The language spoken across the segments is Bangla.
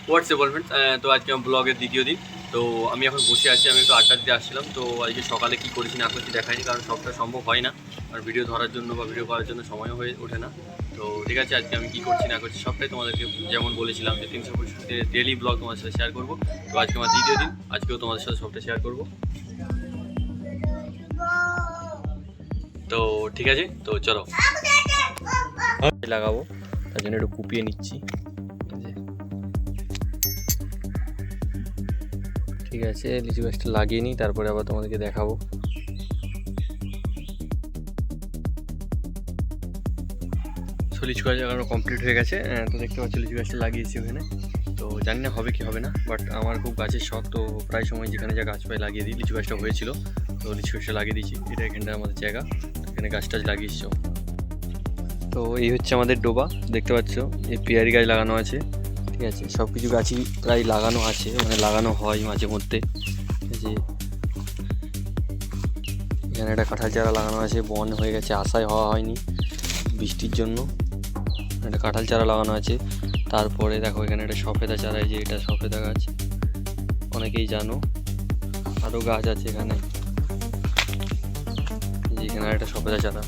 WhatsApp friends. তো আজকে আমার ব্লগের দ্বিতীয় দিন। তো আমি এখন বসে আছি, আমি একটু আড্ডা দিতে আসছিলাম। তো আজকে সকালে কী করেছি না করেছি দেখাইনি, কারণ সবটা সম্ভব হয় না, আর ভিডিও ধরার জন্য বা ভিডিও করার জন্য সময়ও হয়ে ওঠে না। তো ঠিক আছে, আজকে আমি কী করছি না করছি সবটাই তোমাদেরকে যেমন বলেছিলাম যে 365 ডেলি ব্লগ তোমাদের সাথে শেয়ার করবো। তো আজকে আমার দ্বিতীয় দিন, আজকেও তোমাদের সাথে সবটা শেয়ার করবো। তো ঠিক আছে, তো চলো লাগাবো, তার জন্য একটু কুপিয়ে নিচ্ছি। ঠিক আছে, লিচু গাছটা লাগিয়ে নিই, তারপরে আবার তোমাদেরকে দেখাবো। লিচু গাছ লাগানো কমপ্লিট হয়ে গেছে। তো দেখতে পাচ্ছি লিচু গাছটা লাগিয়েছি ওখানে। তো জানি না হবে কি হবে না, বাট আমার খুব গাছের শখ, তো প্রায় সময় যেখানে যা গাছ পাই লাগিয়ে দিই। লিচু গাছটা হয়েছিল, তো লিচু গাছটা লাগিয়ে দিয়েছি। এটা এখানটা আমাদের জায়গা, এখানে গাছ টাছ লাগিয়েছি। তো এই হচ্ছে আমাদের ডোবা, দেখতে পাচ্ছ এই পেয়ারি গাছ লাগানো আছে। ঠিক আছে, সব কিছু গাছই প্রায় লাগানো আছে, মানে লাগানো হয় মাঝে মধ্যে। যে এখানে একটা কাঁঠাল চারা লাগানো আছে, বন হয়ে গেছে, আশায় হওয়া হয়নি বৃষ্টির জন্য। একটা কাঁঠাল চারা লাগানো আছে। তারপরে দেখো এখানে একটা সফেদা চারা, এই যে এটা সফেদা গাছ, অনেকেই জানো। আরও গাছ আছে এখানে, এখানে একটা সফেদা চারা।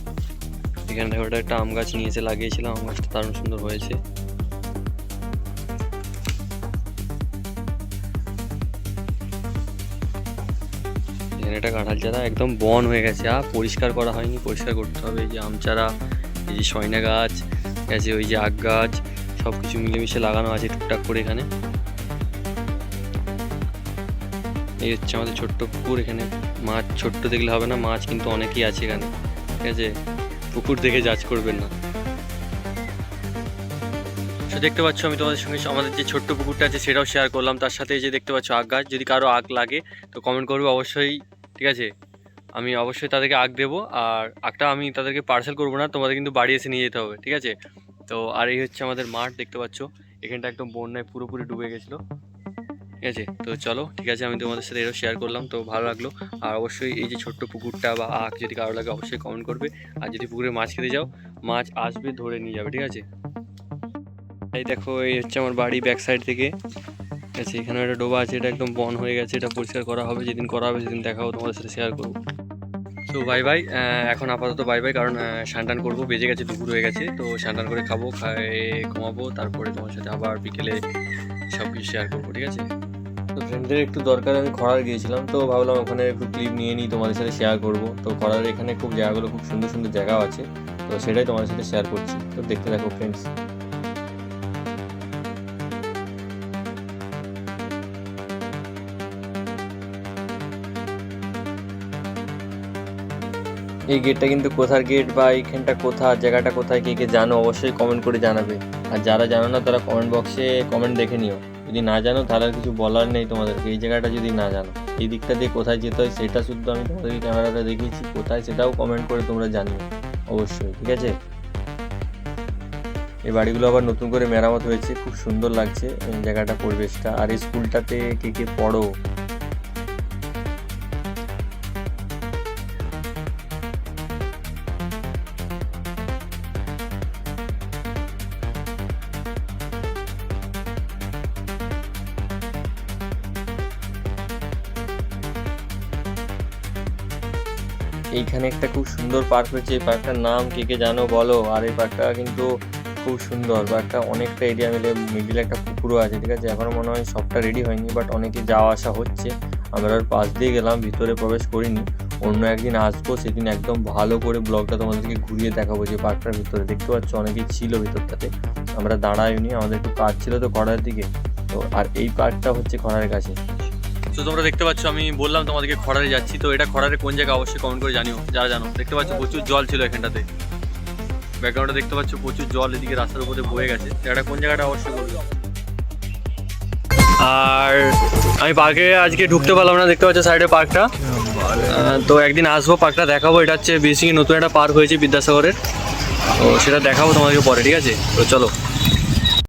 এখানে দেখো একটা আম গাছ নিয়ে এসে লাগিয়েছিলাম, আম গাছটা দারুণ সুন্দর হয়েছে। এখানে একটা কাঁঠাল চারা, একদম বন হয়ে গেছে, আর পরিষ্কার করা হয়নি, পরিষ্কার করতে হবে। এই যে আম চারা, এই যে সয়না গাছ আছে, ওই যে আখ গাছ, সব কিছু মিলেমিশে লাগানো আছে টুকটাক করে এখানে। এই হচ্ছে আমাদের ছোট্ট পুকুর। এখানে মাছ ছোট্ট দেখলে হবে না, মাছ কিন্তু অনেকই আছে এখানে। ঠিক আছে, পুকুর দেখে জাজ করবেন না। তো দেখতে পাচ্ছ আমি তোমাদের সঙ্গে আমাদের যে ছোট্ট পুকুরটা আছে সেটাও শেয়ার করলাম। তার সাথে এই যে দেখতে পাচ্ছ আখ গাছ, যদি কারো আখ লাগে তো কমেন্ট করবে অবশ্যই। ঠিক আছে, আমি অবশ্যই তাদেরকে আখ দেবো, আর আখটা আমি তাদেরকে পার্সেল করবো না, তোমাদের কিন্তু বাড়ি এসে নিয়ে যেতে হবে। ঠিক আছে, তো আর এই হচ্ছে আমাদের মাঠ, দেখতে পাচ্ছ এখানটা একদম বন্যায় পুরোপুরি ডুবে গেছিলো। ঠিক আছে, তো চলো ঠিক আছে, আমি তোমাদের সাথে এটাও শেয়ার করলাম, তো ভালো লাগলো। আর অবশ্যই এই যে ছোট্ট পুকুরটা বা আখ যদি কারো লাগে অবশ্যই কমেন্ট করবে। আর যদি পুকুরে মাছ খেতে যাও, মাছ আসবে, ধরে নিয়ে যাবে। ঠিক আছে, এই দেখো এই হচ্ছে আমার বাড়ি ব্যাক সাইড থেকে। ঠিক আছে, এখানে একটা ডোবা আছে, এটা একদম বন হয়ে গেছে, এটা পরিষ্কার করা হবে, যেদিন করা হবে সেদিন দেখাবো, তোমাদের সাথে শেয়ার করবো। তো বাই বাই, এখন আপাতত বাই বাই, কারণ স্নান করবো, বেজে গেছে, দুপুর হয়ে গেছে। তো স্নান করে খাবো, খাই ঘুমাবো, তারপরে তোমার সাথে আবার বিকেলে সব কিছু শেয়ার করবো। ঠিক আছে, তো ফ্রেন্ডদের একটু দরকার, আমি খরার গিয়েছিলাম, তো ভাবলাম ওখানে একটু ক্লিপ নিয়ে নিই, তোমাদের সাথে শেয়ার করবো। তো খরার এখানে খুব জায়গাগুলো, খুব সুন্দর সুন্দর জায়গাও আছে, তো সেটাই তোমাদের সাথে শেয়ার করছি। তো দেখতে থাকো ফ্রেন্ডস। এই গেটটা কিন্তু কোথার গেট বা এইখানটা কোথা, জায়গাটা কোথায়, কে কে জানো অবশ্যই কমেন্ট করে জানাবে। আর যারা জানো না তারা কমেন্ট বক্সে কমেন্ট দেখে নিও। যদি না জানো তাহলে আর কিছু বলার নেই তোমাদেরকে। এই জায়গাটা যদি না জানো, এই দিকটা দিয়ে কোথায় যেতে হয় সেটা শুদ্ধ আমি তোমাদেরকে ক্যামেরাটা দেখিয়েছি, কোথায় সেটাও কমেন্ট করে তোমরা জানিও অবশ্যই। ঠিক আছে, এই বাড়িগুলো আবার নতুন করে মেরামত হয়েছে, খুব সুন্দর লাগছে এই জায়গাটা, পরিবেশটা। আর এই স্কুলটাতে কে কে পড়ো, এইখানে একটা খুব সুন্দর পার্ক হয়েছে, এই পার্কটার নাম কে কে জানো বলো। আর এই পার্কটা কিন্তু খুব সুন্দর, পার্কটা অনেকটা এরিয়া মিলে, মিডিলে একটা পুকুরও আছে। ঠিক আছে, এখনও মনে হয় সবটা রেডি হয়নি, বাট অনেকে যাওয়া আসা হচ্ছে। আমরা আর পাশ দিয়ে গেলাম, ভিতরে প্রবেশ করিনি। অন্য একদিন আসবো, সেদিন একদম ভালো করে ব্লগটা তোমাদেরকে ঘুরিয়ে দেখাবো। যে পার্কটার ভিতরে দেখতে পাচ্ছ অনেকেই ছিল ভিতরটাতে, আমরা দাঁড়াইনি, আমাদের একটু কাজ ছিল তো খড়ার দিকে। তো আর এই পার্কটা হচ্ছে খড়ার কাছে। তো তোমরা দেখতে পাচ্ছ আমি বললাম তোমাদেরকে খড়ারে যাচ্ছি, তো এটা খড়ারে কোন জায়গা অবশ্যই কমেন্ট করে জানিও যারা জানো। দেখতে পাচ্ছ প্রচুর জল ছিল এখানটাতে, ব্যাকগ্রাউন্ডে দেখতে পাচ্ছ প্রচুর জল এদিকে রাস্তার উপরে বয়ে গেছে। এটা কোন জায়গাটা অবশ্যই বলবো। আর আমি পার্কে আজকে ঢুকতে পারলাম না, দেখতে পাচ্ছ সাইডে পার্কটা। তো একদিন আসবো, পার্কটা দেখাবো। এটা হচ্ছে বেসিক্যালি নতুন একটা পার্ক হয়েছে বিদ্যাসাগরের, তো সেটা দেখাবো তোমাদেরকে পরে। ঠিক আছে, তো চলো।